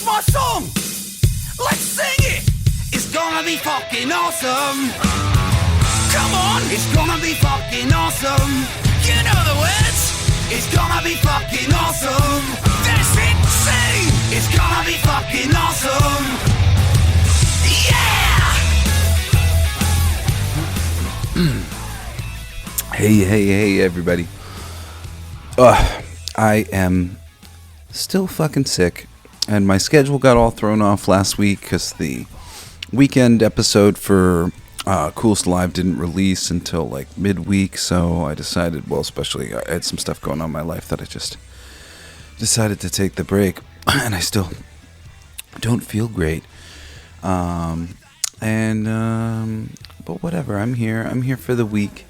my song. Let's sing it. It's gonna be fucking awesome. Come on, it's gonna be fucking awesome. You know the words. It's gonna be fucking awesome. That's insane. It's gonna be fucking awesome. Yeah! Hey, everybody. I am still fucking sick, and my schedule got all thrown off last week because the weekend episode for Coolest Live didn't release until like midweek, so I decided, well, especially I had some stuff going on in my life that I just decided to take the break, and I still don't feel great. But whatever, I'm here for the week.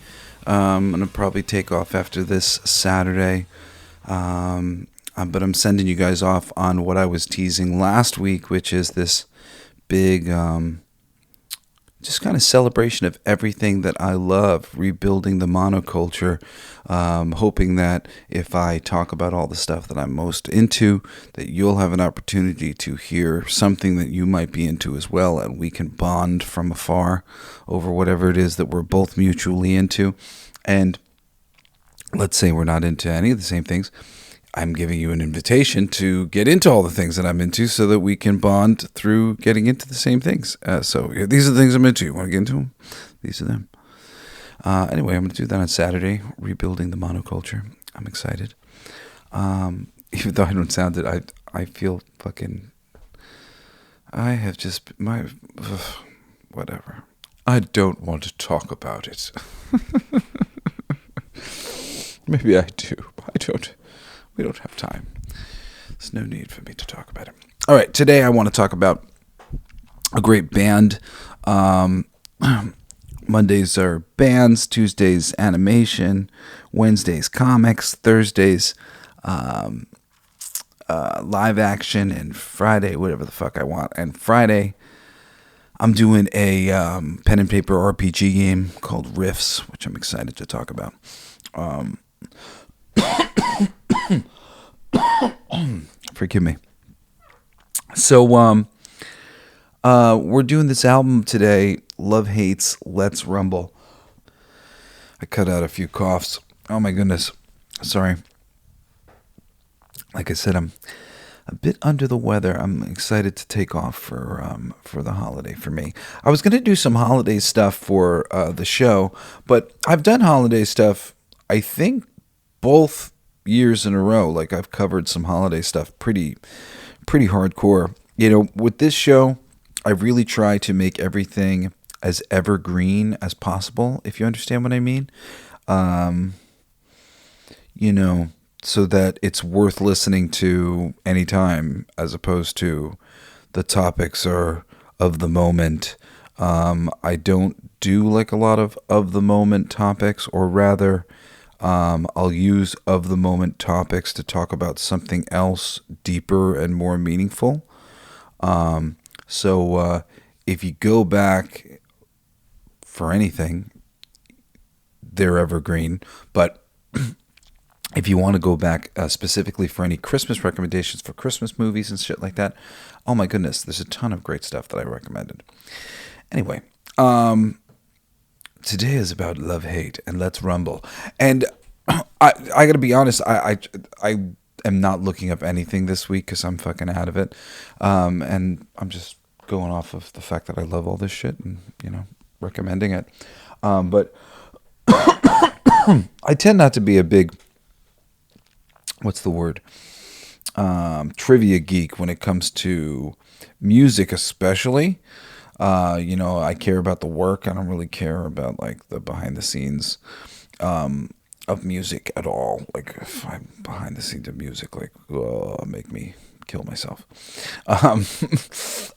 I'm going to probably take off after this Saturday. But I'm sending you guys off on what I was teasing last week, which is this big, just kind of celebration of everything that I love, rebuilding the monoculture, hoping that if I talk about all the stuff that I'm most into, that you'll have an opportunity to hear something that you might be into as well, and we can bond from afar over whatever it is that we're both mutually into. And let's say we're not into any of the same things. I'm giving you an invitation to get into all the things that I'm into so that we can bond through getting into the same things. So these are the things I'm into. You want to get into them? These are them. Anyway, I'm going to do that on Saturday, rebuilding the monoculture. I'm excited. Even though I don't sound it, I feel fucking... I have just... whatever. I don't want to talk about it. Maybe I do, but I don't... We don't have time. There's no need for me to talk about it. All right, today I want to talk about a great band. Mondays are bands, Tuesdays animation, Wednesdays comics, Thursdays live action, and Friday whatever the fuck I want. And Friday I'm doing a pen and paper RPG game called Riffs, which I'm excited to talk about. Forgive me. So, we're doing this album today, Love Hates, Let's Rumble. I cut out a few coughs. Oh my goodness. Sorry. Like I said, I'm a bit under the weather. I'm excited to take off for the holiday for me. I was going to do some holiday stuff for the show, but I've done holiday stuff, I think, both years in a row. Like, I've covered some holiday stuff pretty hardcore. You know, with this show, I really try to make everything as evergreen as possible, if you understand what I mean. You know, so that it's worth listening to anytime, as opposed to the topics are of the moment. I don't do like a lot of the moment topics, or rather, I'll use of the moment topics to talk about something else deeper and more meaningful. So if you go back for anything, they're evergreen. But if you want to go back specifically for any Christmas recommendations for Christmas movies and shit like that, oh my goodness, there's a ton of great stuff that I recommended. Anyway, today is about love, hate, and let's rumble. And I got to be honest, I am not looking up anything this week because I'm fucking out of it. And I'm just going off of the fact that I love all this shit and, you know, recommending it. But I tend not to be a big, what's the word? Trivia geek when it comes to music, especially. You know, I care about the work. I don't really care about like the behind the scenes of music at all. Like, if I'm behind the scenes of music, like, make me kill myself.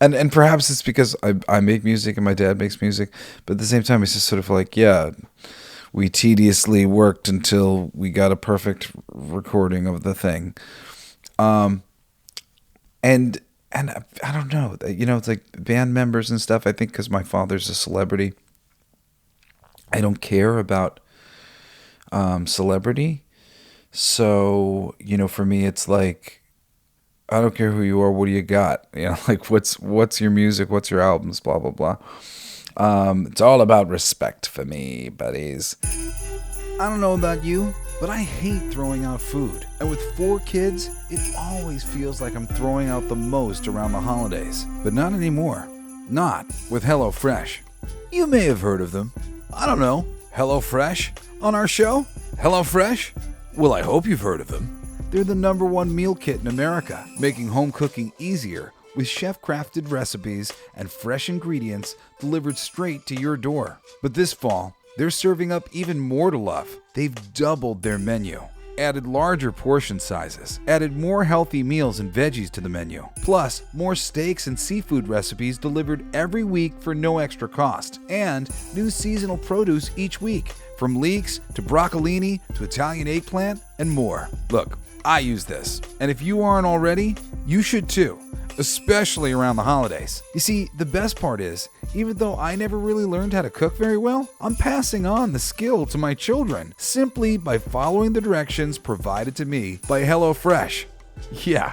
And perhaps it's because I make music and my dad makes music, but at the same time, it's just sort of like, yeah, we tediously worked until we got a perfect recording of the thing. And I don't know, you know, it's like band members and stuff. I think because my father's a celebrity, I don't care about celebrity. So, you know, for me, it's like, I don't care who you are. What do you got? Like what's your music? What's your albums? Blah blah blah. It's all about respect for me, buddies. I don't know about you, but I hate throwing out food. And with 4 kids, it always feels like I'm throwing out the most around the holidays. But not anymore. Not with HelloFresh. You may have heard of them. I don't know. HelloFresh? On our show? HelloFresh? Well, I hope you've heard of them. They're the #1 meal kit in America, making home cooking easier with chef-crafted recipes and fresh ingredients delivered straight to your door. But this fall, they're serving up even more to love. They've doubled their menu, added larger portion sizes, added more healthy meals and veggies to the menu, plus more steaks and seafood recipes delivered every week for no extra cost, and new seasonal produce each week, from leeks to broccolini to Italian eggplant and more. Look, I use this, and if you aren't already, you should too. Especially around the holidays. You see, the best part is, even though I never really learned how to cook very well, I'm passing on the skill to my children simply by following the directions provided to me by HelloFresh. Yeah,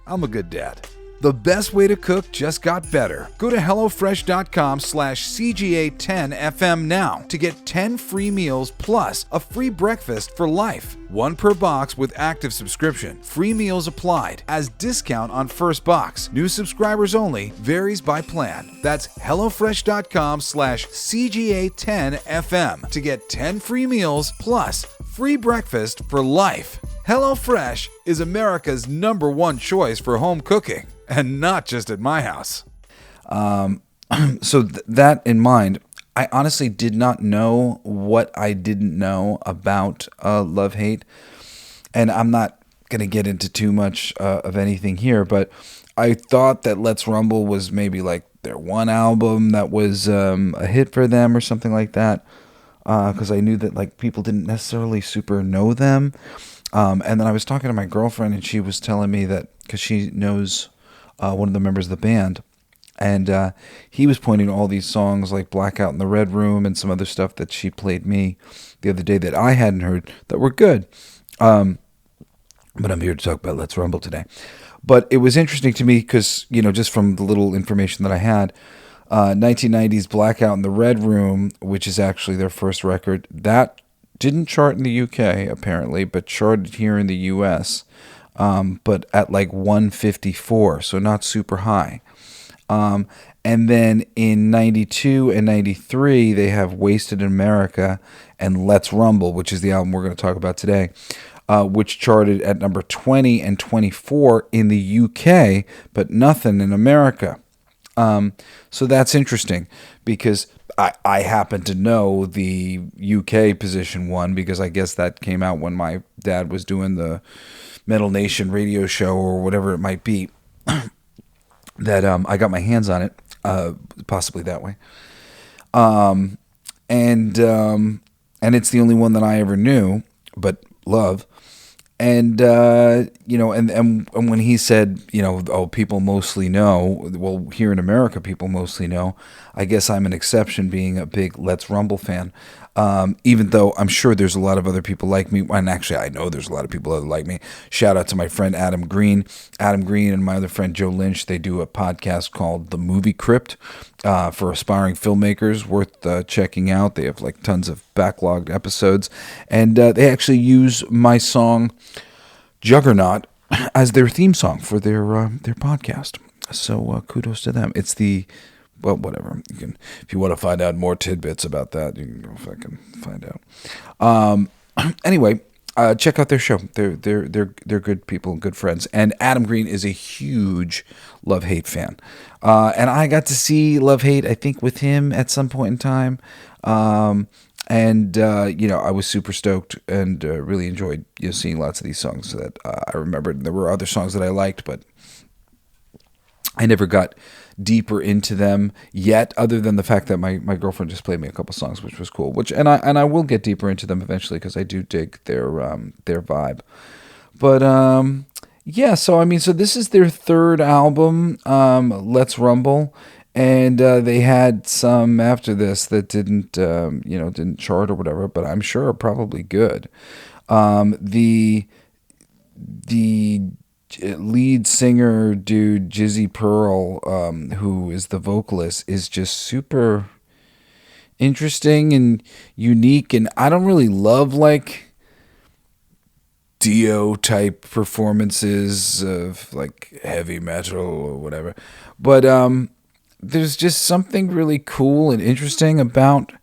I'm a good dad. The best way to cook just got better. Go to HelloFresh.com/CGA10FM now to get 10 free meals plus a free breakfast for life. 1 per box with active subscription. Free meals applied as discount on first box. New subscribers only. Varies by plan. That's HelloFresh.com/CGA10FM to get 10 free meals plus free breakfast for life. HelloFresh is America's #1 choice for home cooking. And not just at my house. So that in mind, I honestly did not know what I didn't know about love-hate. And I'm not going to get into too much of anything here, but I thought that Let's Rumble was maybe like their one album that was a hit for them or something like that. Because I knew that like people didn't necessarily super know them. And then I was talking to my girlfriend and she was telling me that because she knows one of the members of the band, and he was pointing to all these songs like Blackout in the Red Room and some other stuff that she played me the other day that I hadn't heard that were good. But I'm here to talk about Let's Rumble today. But it was interesting to me because, just from the little information that I had, 1990's Blackout in the Red Room, which is actually their first record, that didn't chart in the UK apparently, but charted here in the US. But at like 154, so not super high. And then in 92 and 93, they have Wasted in America and Let's Rumble, which is the album we're going to talk about today, which charted at number 20 and 24 in the UK, but nothing in America. So that's interesting because I happen to know the UK position 1 because I guess that came out when my dad was doing the Metal Nation radio show or whatever it might be, that I got my hands on it, possibly that way. And it's the only one that I ever knew, but love. And, and when he said, people mostly know, well, here in America, people mostly know, I guess I'm an exception being a big Let's Rumble fan. Even though I'm sure there's a lot of other people like me, and actually I know there's a lot of people that like me. Shout out to my friend Adam Green. Adam Green and my other friend Joe Lynch, they do a podcast called The Movie Crypt for aspiring filmmakers, worth checking out. They have like tons of backlogged episodes, and they actually use my song Juggernaut as their theme song for their podcast. So kudos to them. It's well, whatever. You can, if you want to find out more tidbits about that, you can go fucking find out. Anyway, check out their show. They're good people, good friends. And Adam Green is a huge Love-Hate fan. And I got to see Love-Hate, I think, with him at some point in time. I was super stoked and really enjoyed seeing lots of these songs that I remembered. There were other songs that I liked, but I never got deeper into them yet, other than the fact that my girlfriend just played me a couple songs, which was cool. And I will get deeper into them eventually because I do dig their vibe. But so this is their third album, Let's Rumble, and they had some after this that didn't chart or whatever, but I'm sure are probably good. The lead singer dude, Jizzy Pearl, who is the vocalist, is just super interesting and unique. And I don't really love like Dio type performances of like heavy metal or whatever, but there's just something really cool and interesting about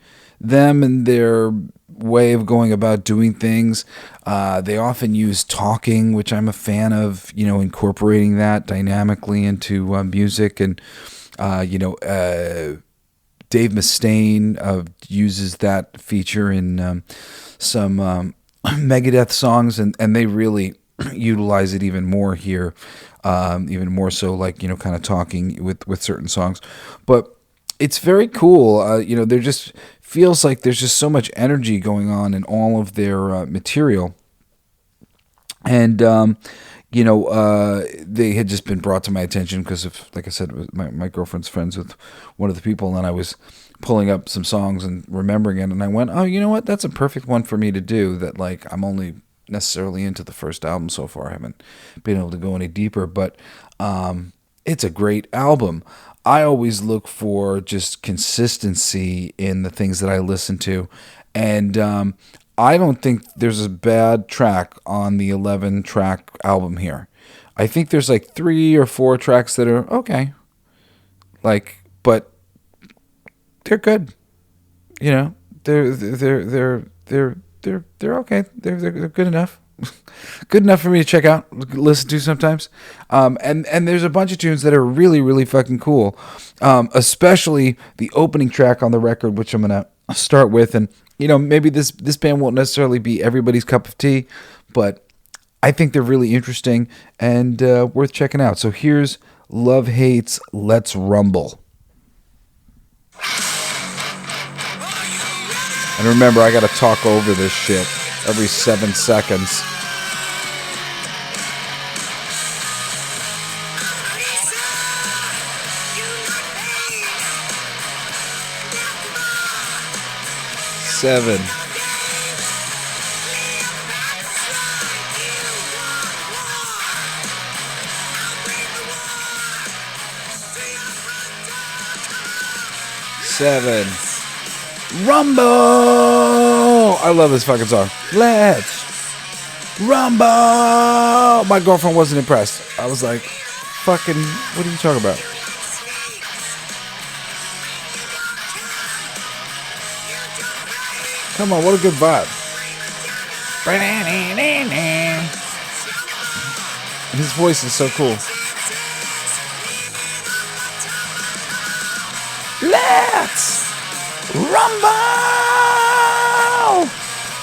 them and their way of going about doing things. They often use talking, which I'm a fan of, incorporating that dynamically into music. And, Dave Mustaine uses that feature in some Megadeth songs, and they really utilize it even more here, even more so, like, kind of talking with certain songs. But it's very cool. There just feels like there's just so much energy going on in all of their material. And, they had just been brought to my attention because of, like I said, my girlfriend's friends with one of the people. And then I was pulling up some songs and remembering it. And I went, oh, you know what? That's a perfect one for me to do. That, like, I'm only necessarily into the first album so far. I haven't been able to go any deeper. But it's a great album. I always look for just consistency in the things that I listen to. And I don't think there's a bad track on the 11-track album here. I think there's like 3 or 4 tracks that are okay. But they're good. They're okay. They're good enough. Good enough for me to check out, listen to sometimes. And there's a bunch of tunes that are really, really fucking cool. Especially the opening track on the record, which I'm going to start with. And, maybe this band won't necessarily be everybody's cup of tea, but I think they're really interesting and worth checking out. So here's Love Hates, Let's Rumble. And remember, I got to talk over this shit every 7 seconds. Seven. Seven. Rumble! I love this fucking song. Let's rumble! My girlfriend wasn't impressed. I was like, fucking, what are you talking about? Come on, what a good vibe. His voice is so cool. Let's rumble!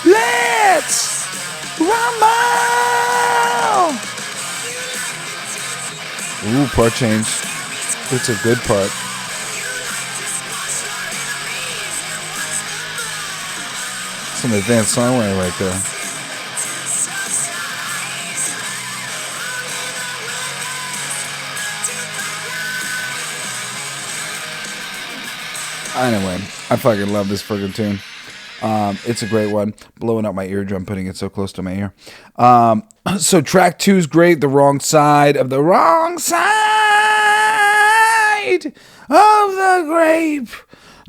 Let's rumble! Ooh, part change. It's a good part. Some advanced songwriting right there. Anyway, I fucking love this friggin' tune. It's a great one. Blowing out my eardrum, putting it so close to my ear. So track 2 is great. The wrong side of the wrong side of the grape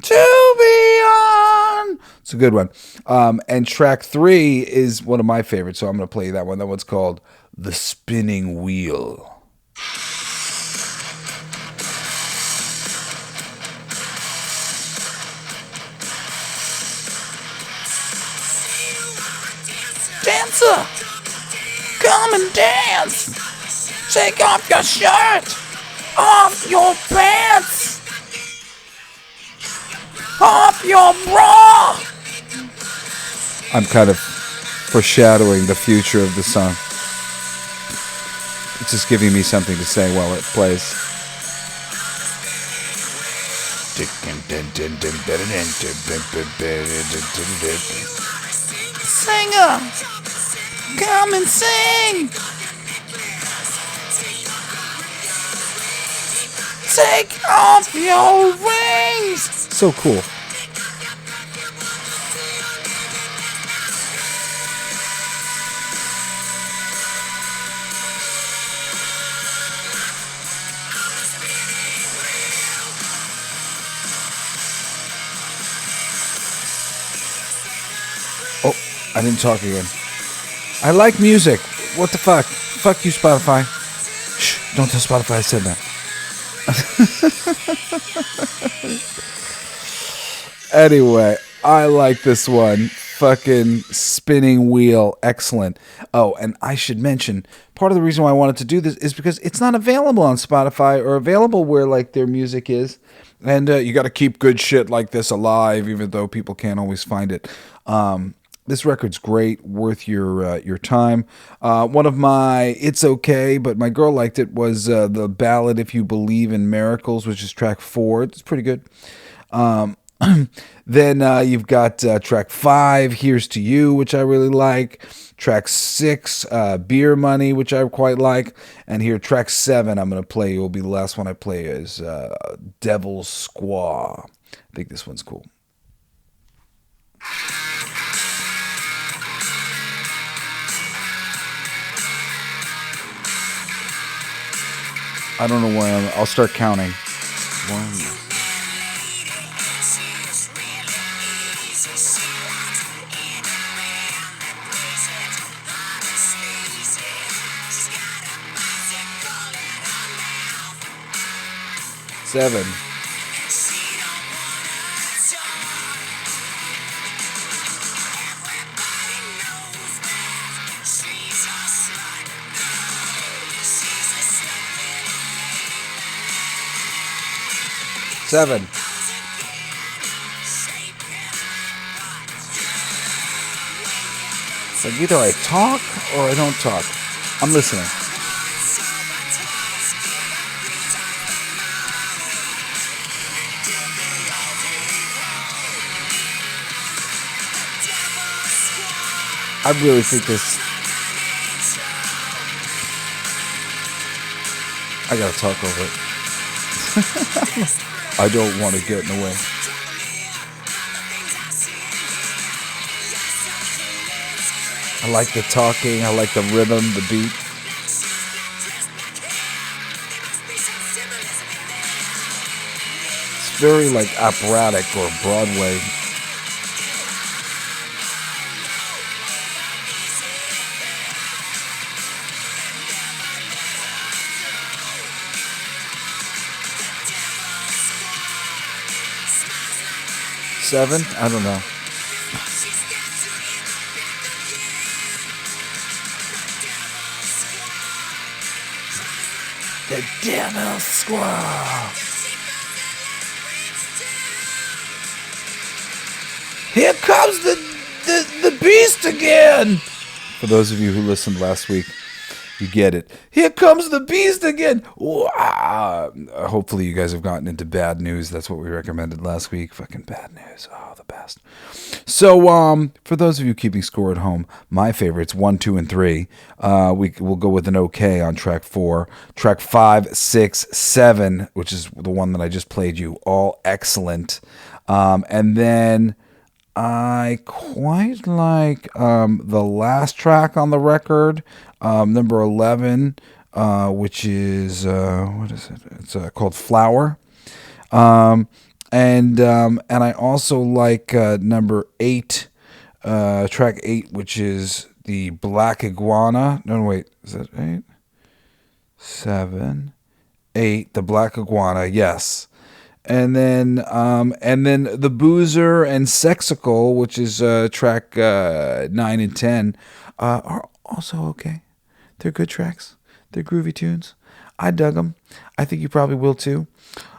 to be on. It's a good one. And track 3 is one of my favorites, so I'm going to play that one. That one's called The Spinning Wheel. Dancer, come and dance. Take off your shirt, off your pants, off your bra. I'm kind of foreshadowing the future of the song. It's just giving me something to say while it plays. Singer, come and sing. Take off your rings. So cool. I didn't talk again. I like music. What the fuck? Fuck you, Spotify. Shh, don't tell Spotify I said that. Anyway, I like this one. Fucking spinning wheel. Excellent. Oh, and I should mention, part of the reason why I wanted to do this is because it's not available on Spotify or available where like their music is. And you got to keep good shit like this alive, even though people can't always find it. This record's great, worth your time. One of my, it's okay, but my girl liked it, was the ballad "If You Believe in Miracles," which is track 4. It's pretty good. Then you've got track 5, "Here's to You," which I really like. Track 6, "Beer Money," which I quite like. And here, track 7, I'm going to play, will be the last one I play, is "Devil's Squaw." I think this one's cool. I don't know where I'll start counting. 1. Seven. 7. Like either I talk or I don't talk. I'm listening. I really think this... I gotta talk over it. I don't want to get in the way. I like the talking, I like the rhythm, the beat. It's very like operatic or Broadway. Seven? I don't know. The Devil's Squaw. Here comes the beast again. For those of you who listened last week, you get it. Here comes the beast again. Wow. Hopefully you guys have gotten into bad news. That's what we recommended last week. Fucking bad news. Oh, the best. So, for those of you keeping score at home, my favorites 1, 2, and 3. We'll go with an okay on track 4. Track 5, 6, 7, which is the one that I just played you. All excellent. And then I quite like the last track on the record, number 11, which is what is it? It's called "Flower," and I also like number 8, track 8, which is the Black Iguana. No, wait, is that 8? 7, 8, the Black Iguana. Yes. And then the Boozer and Sexical, which is track 9 and 10, are also okay. They're good tracks. They're groovy tunes. I dug them. I think you probably will too.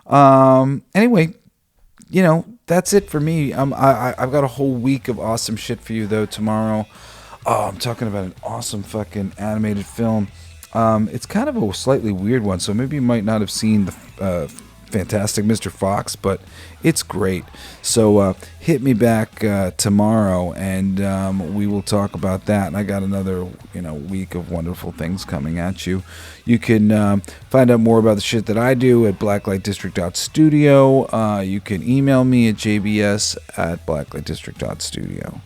Anyway, that's it for me. I've got a whole week of awesome shit for you though tomorrow. Oh, I'm talking about an awesome fucking animated film. It's kind of a slightly weird one, so maybe you might not have seen the Fantastic Mr. Fox, but it's great. So hit me back tomorrow, and we will talk about that. And I got another week of wonderful things coming at you. You can find out more about the shit that I do at blacklightdistrict.studio. You can email me at jbs@blacklightdistrict.studio.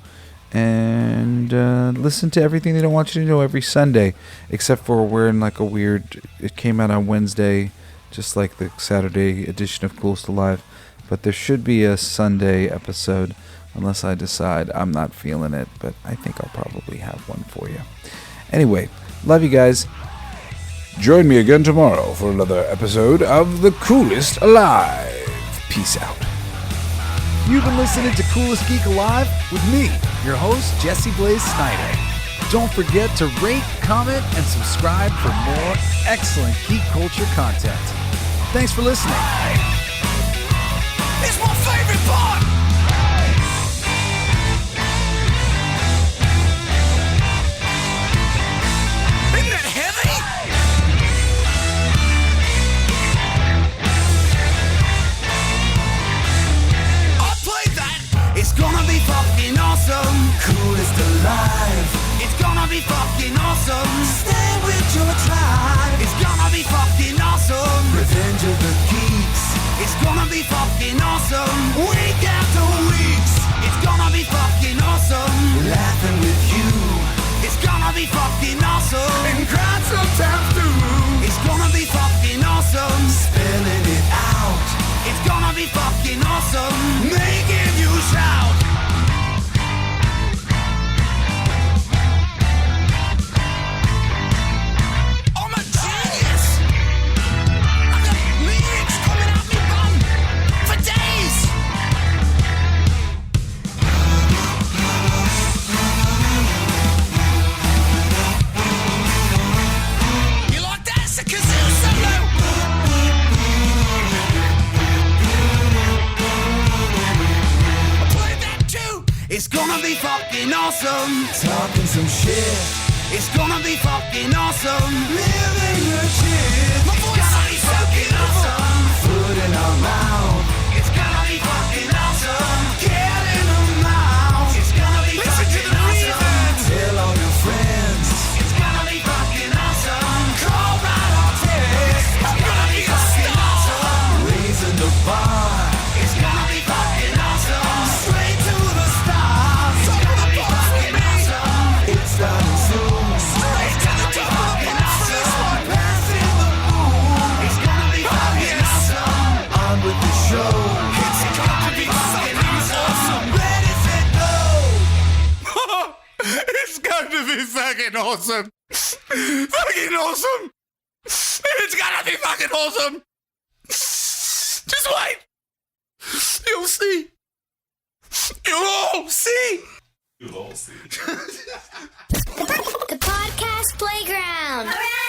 And listen to everything they don't want you to know every Sunday, except for we're in like a weird... It came out on Wednesday, just like the Saturday edition of Coolest Alive, but there should be a Sunday episode unless I decide I'm not feeling it, but I think I'll probably have one for you. Anyway, love you guys. Join me again tomorrow for another episode of The Coolest Alive. Peace out. You've been listening to Coolest Geek Alive with me, your host, Jesse Blaze Snider. Don't forget to rate, comment, and subscribe for more excellent geek culture content. Thanks for listening. It's my favorite part! Isn't that heavy? I'll play that! It's gonna be fucking awesome! Coolest alive! It's gonna be fucking awesome! Stay with your tribe! It's gonna be fucking awesome! Revenge of the Geeks! It's gonna be fucking awesome! Week after weeks! It's gonna be fucking awesome! Laughing with you! It's gonna be fucking awesome! And crying sometimes too! It's gonna be fucking awesome! Spelling it out! It's gonna be fucking awesome! Making you shout! I'm a genius! I got lyrics coming out me bum for days! You like that? It's a kazoo solo! I played that too! It's gonna be fucking awesome! Talking some shit! It's gonna be fucking awesome! Living your shit! My voice is fucking awesome! Food in our mouth! It's gonna be fucking awesome! Get in the mouth! It's gonna be fucking awesome! Tell all your friends! It's gonna be fucking awesome! Call right or text! It's gonna be fucking awesome! Raising the bar! It's gonna be fucking awesome! Straight to the stars! It's gonna be fucking awesome! It's starting soon! Straight to the top of the pops for this one! Passing the moon! It's gonna be fucking awesome! On with the show! It's gonna be fucking awesome! Ready, set, go! It's gonna be fucking awesome! Fucking awesome! It's gonna be fucking awesome! Just wait! You'll see! You'll all see! The podcast playground. All right.